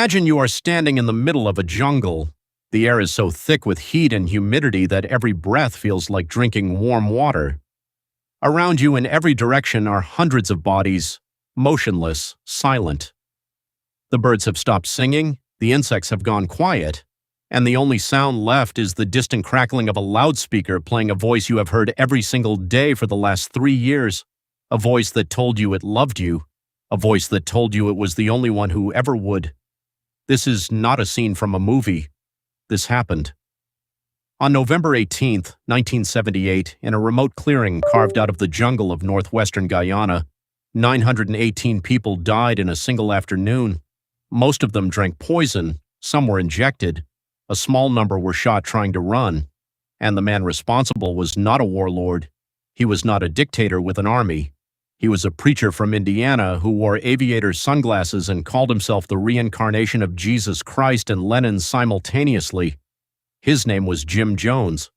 Imagine you are standing in the middle of a jungle. The air is so thick with heat and humidity that every breath feels like drinking warm water. Around you in every direction are hundreds of bodies, motionless, silent. The birds have stopped singing, the insects have gone quiet, and the only sound left is the distant crackling of a loudspeaker playing a voice you have heard every single day for the last 3 years, a voice that told you it loved you, a voice that told you it was the only one who ever would. This is not a scene from a movie. This happened. On November 18, 1978, in a remote clearing carved out of the jungle of northwestern Guyana, 918 people died in a single afternoon. Most of them drank poison, some were injected, a small number were shot trying to run, and the man responsible was not a warlord. He was not a dictator with an army. He was a preacher from Indiana who wore aviator sunglasses and called himself the reincarnation of Jesus Christ and Lenin simultaneously. His name was Jim Jones.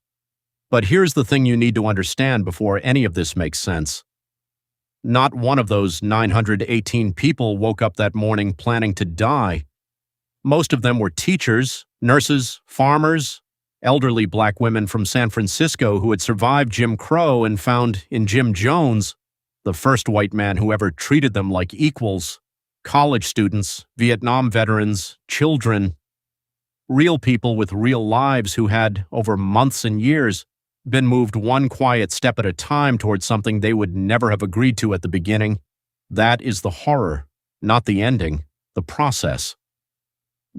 But here's the thing you need to understand before any of this makes sense. Not one of those 918 people woke up that morning planning to die. Most of them were teachers, nurses, farmers, elderly black women from San Francisco who had survived Jim Crow and found in Jim Jones the first white man who ever treated them like equals, college students, Vietnam veterans, children, real people with real lives who had, over months and years, been moved one quiet step at a time towards something they would never have agreed to at the beginning. That is the horror, not the ending, the process.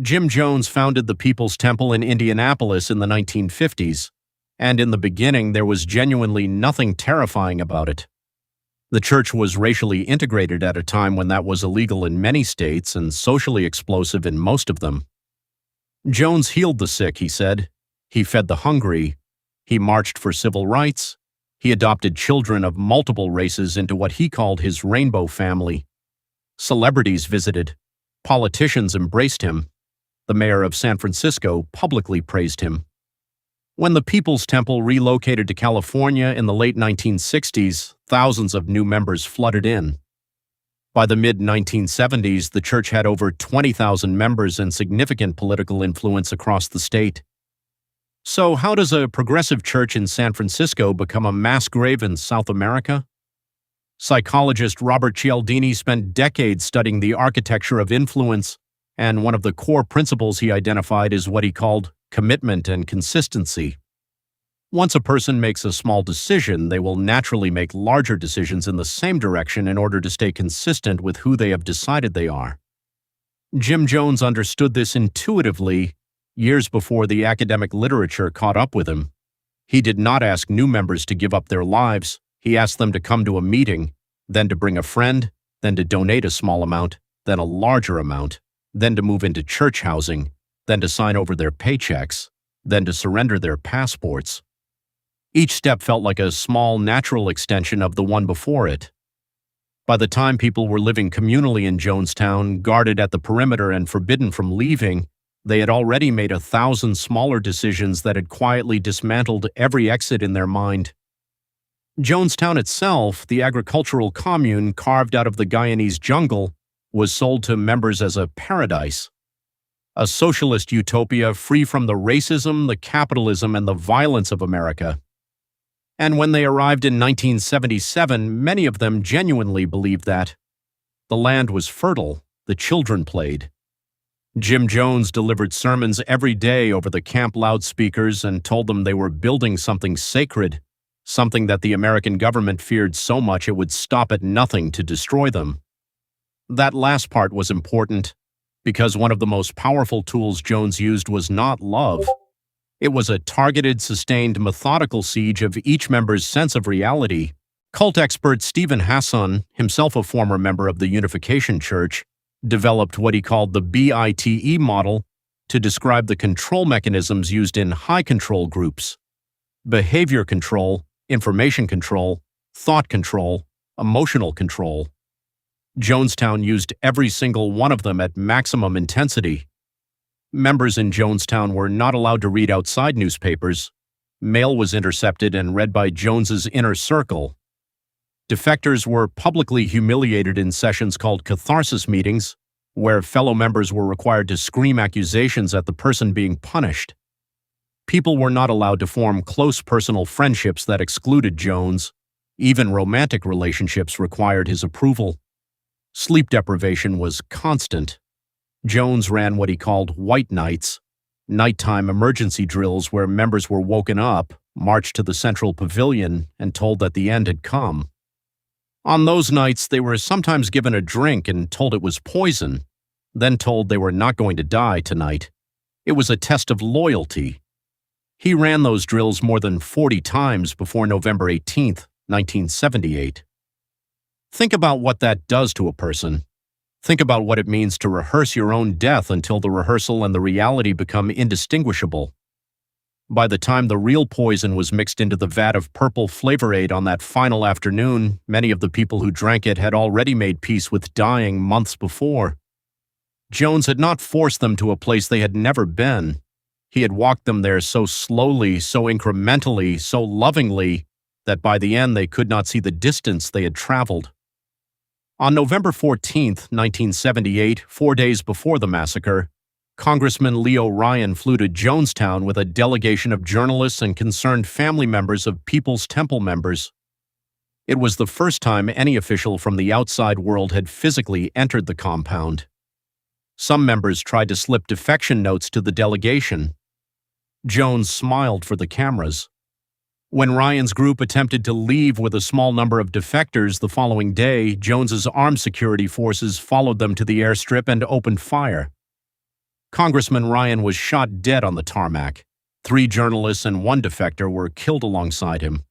Jim Jones founded the People's Temple in Indianapolis in the 1950s, and in the beginning there was genuinely nothing terrifying about it. The church was racially integrated at a time when that was illegal in many states and socially explosive in most of them. Jones healed the sick, he said. He fed the hungry. He marched for civil rights. He adopted children of multiple races into what he called his rainbow family. Celebrities visited. Politicians embraced him. The mayor of San Francisco publicly praised him. When the People's Temple relocated to California in the late 1960s, thousands of new members flooded in. By the mid-1970s, the church had over 20,000 members and significant political influence across the state. So how does a progressive church in San Francisco become a mass grave in South America? Psychologist Robert Cialdini spent decades studying the architecture of influence, and one of the core principles he identified is what he called commitment and consistency. Once a person makes a small decision, they will naturally make larger decisions in the same direction in order to stay consistent with who they have decided they are. Jim Jones understood this intuitively years before the academic literature caught up with him. He did not ask new members to give up their lives. He asked them to come to a meeting, then to bring a friend, then to donate a small amount, then a larger amount, then to move into church housing, then to sign over their paychecks, then to surrender their passports. Each step felt like a small, natural extension of the one before it. By the time people were living communally in Jonestown, guarded at the perimeter and forbidden from leaving, they had already made 1,000 smaller decisions that had quietly dismantled every exit in their mind. Jonestown itself, the agricultural commune carved out of the Guyanese jungle, was sold to members as a paradise. A socialist utopia free from the racism, the capitalism, and the violence of America. And when they arrived in 1977, many of them genuinely believed that. The land was fertile, the children played. Jim Jones delivered sermons every day over the camp loudspeakers and told them they were building something sacred, something that the American government feared so much it would stop at nothing to destroy them. That last part was important, because one of the most powerful tools Jones used was not love. It was a targeted, sustained, methodical siege of each member's sense of reality. Cult expert Steven Hassan, himself a former member of the Unification Church, developed what he called the BITE model to describe the control mechanisms used in high control groups: behavior control, information control, thought control, emotional control. Jonestown used every single one of them at maximum intensity. Members in Jonestown were not allowed to read outside newspapers. Mail was intercepted and read by Jones's inner circle. Defectors were publicly humiliated in sessions called catharsis meetings, where fellow members were required to scream accusations at the person being punished. People were not allowed to form close personal friendships that excluded Jones. Even romantic relationships required his approval. Sleep deprivation was constant. Jones ran what he called white nights, nighttime emergency drills where members were woken up, marched to the central pavilion, and told that the end had come. On those nights, they were sometimes given a drink and told it was poison, then told they were not going to die tonight. It was a test of loyalty. He ran those drills more than 40 times before November 18, 1978. Think about what that does to a person. Think about what it means to rehearse your own death until the rehearsal and the reality become indistinguishable. By the time the real poison was mixed into the vat of purple Flavor Aid on that final afternoon, many of the people who drank it had already made peace with dying months before. Jones had not forced them to a place they had never been. He had walked them there so slowly, so incrementally, so lovingly, that by the end they could not see the distance they had traveled. On November 14, 1978, 4 days before the massacre, Congressman Leo Ryan flew to Jonestown with a delegation of journalists and concerned family members of People's Temple members. It was the first time any official from the outside world had physically entered the compound. Some members tried to slip defection notes to the delegation. Jones smiled for the cameras. When Ryan's group attempted to leave with a small number of defectors the following day, Jones's armed security forces followed them to the airstrip and opened fire. Congressman Ryan was shot dead on the tarmac. 3 journalists and 1 defector were killed alongside him.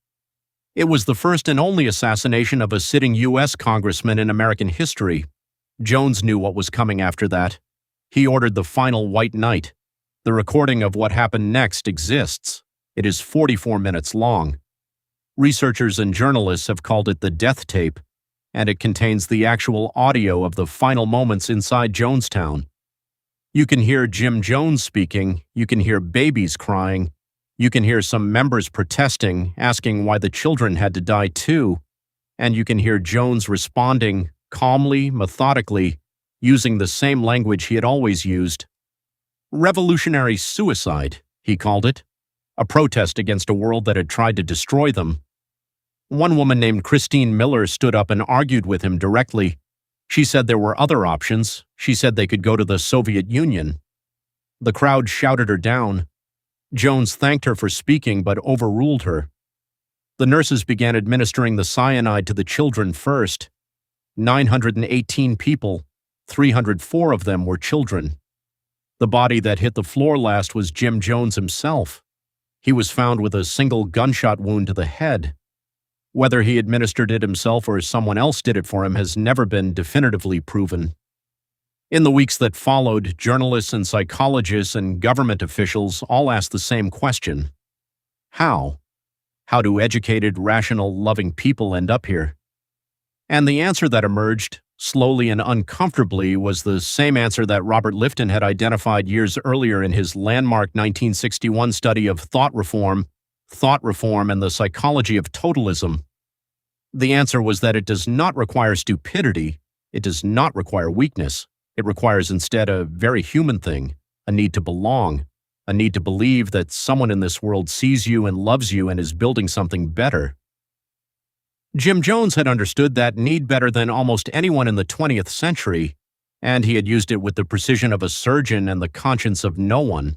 It was the first and only assassination of a sitting U.S. congressman in American history. Jones knew what was coming after that. He ordered the final white night. The recording of what happened next exists. It is 44 minutes long. Researchers and journalists have called it the death tape, and it contains the actual audio of the final moments inside Jonestown. You can hear Jim Jones speaking, you can hear babies crying, you can hear some members protesting, asking why the children had to die too, and you can hear Jones responding calmly, methodically, using the same language he had always used. Revolutionary suicide, he called it, a protest against a world that had tried to destroy them. One woman named Christine Miller stood up and argued with him directly. She said there were other options. She said they could go to the Soviet Union. The crowd shouted her down. Jones thanked her for speaking but overruled her. The nurses began administering the cyanide to the children first. 918 people, 304 of them were children. The body that hit the floor last was Jim Jones himself. He was found with a single gunshot wound to the head. Whether he administered it himself or someone else did it for him has never been definitively proven. In the weeks that followed, journalists and psychologists and government officials all asked the same question. How? How do educated, rational, loving people end up here? And the answer that emerged, slowly and uncomfortably, was the same answer that Robert Lifton had identified years earlier in his landmark 1961 study of thought reform and the psychology of totalism. The answer was that it does not require stupidity, it does not require weakness, it requires instead a very human thing, a need to belong, a need to believe that someone in this world sees you and loves you and is building something better. Jim Jones had understood that need better than almost anyone in the 20th century, and he had used it with the precision of a surgeon and the conscience of no one.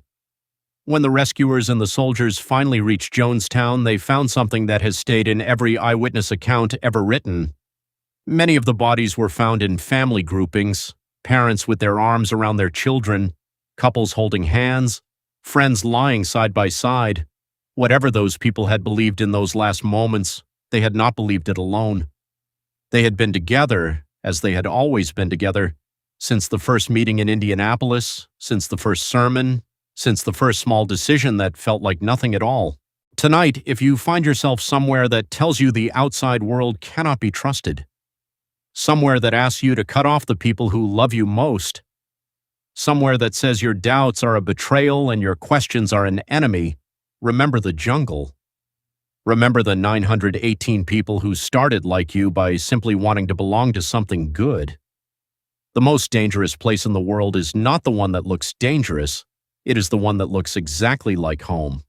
When the rescuers and the soldiers finally reached Jonestown, they found something that has stayed in every eyewitness account ever written. Many of the bodies were found in family groupings, parents with their arms around their children, couples holding hands, friends lying side by side. Whatever those people had believed in those last moments, they had not believed it alone. They had been together, as they had always been together, since the first meeting in Indianapolis, since the first sermon, since the first small decision that felt like nothing at all. Tonight, if you find yourself somewhere that tells you the outside world cannot be trusted, somewhere that asks you to cut off the people who love you most, somewhere that says your doubts are a betrayal and your questions are an enemy, remember the jungle. Remember the 918 people who started like you by simply wanting to belong to something good. The most dangerous place in the world is not the one that looks dangerous, it is the one that looks exactly like home.